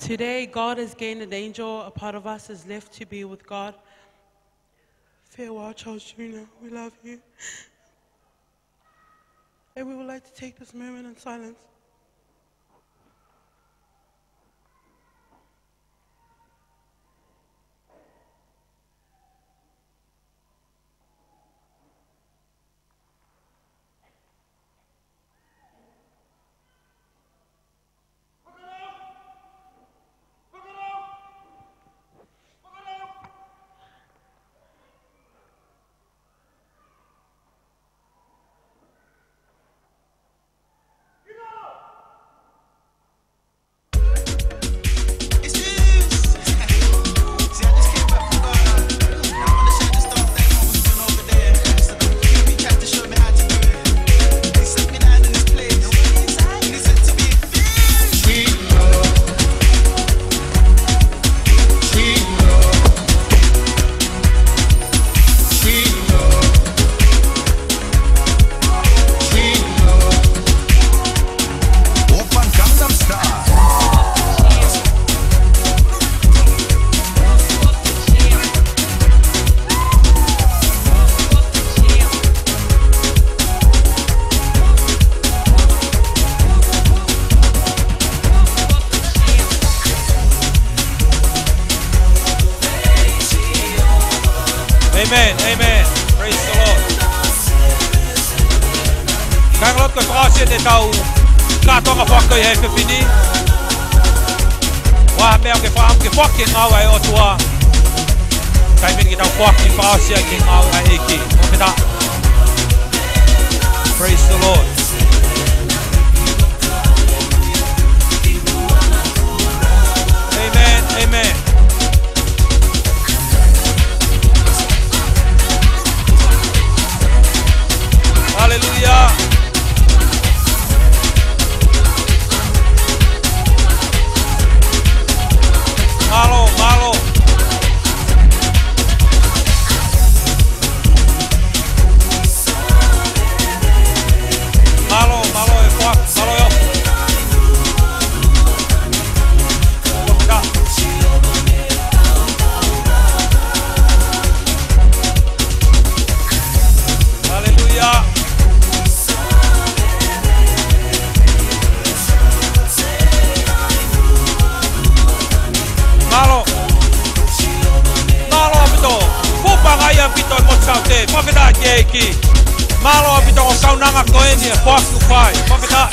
Today, God has gained an angel. A part of us is left to be with God. Farewell, Charles Jr. We love you. And we would like to take this moment in silence. Amen, amen. Praise the Lord. Kang lot ko kasi de tau kato nga fakko ye ke fini. Wa me ke fam ke fucking away o tua. Kai min kita fucking kasi ke away iki. Kita. Praise the Lord. Amen, amen. Hallelujah. Malo, malo. Malo, malo, fuck, malo yo. Hallelujah. Malo, malo pito, pupa ngaya pito mo saute, pakita jeki. Malo pito ko kau nangak ko ini, fuck you fight, pakita.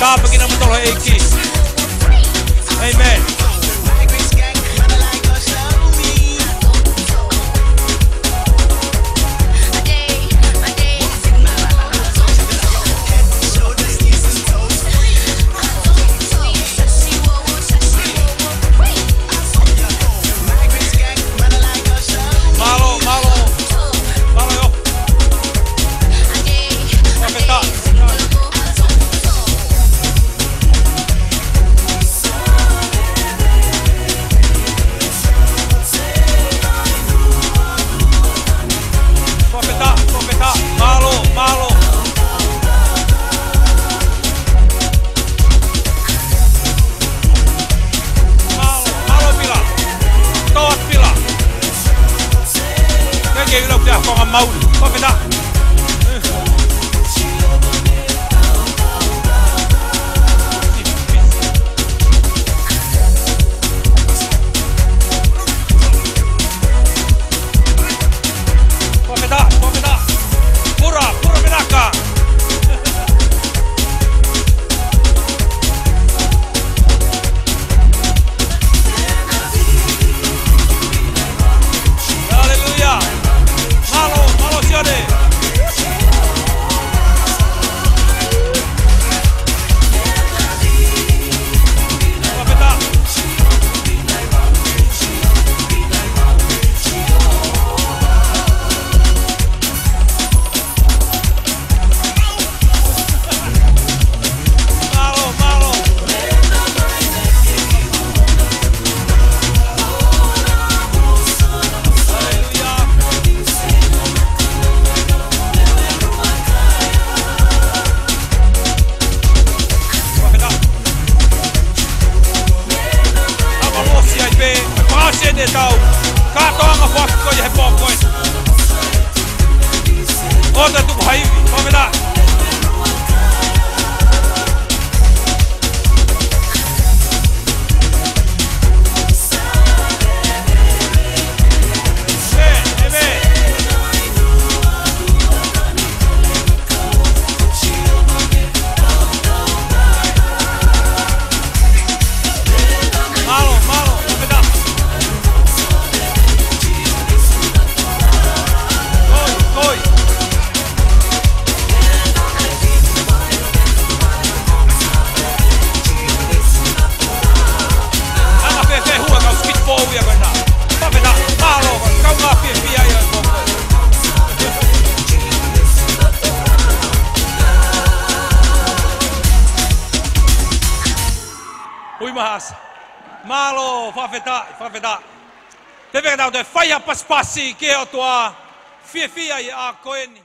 Kau begini betul eki. Amen. Hallelujah. Malo, malo siade. pasien tau. Katoanga fuako ye pokoin. Ota tu hai, pamela. Malo, fafeta. Te vega tau te whaiha paspasi ke o toa fia i a koeni.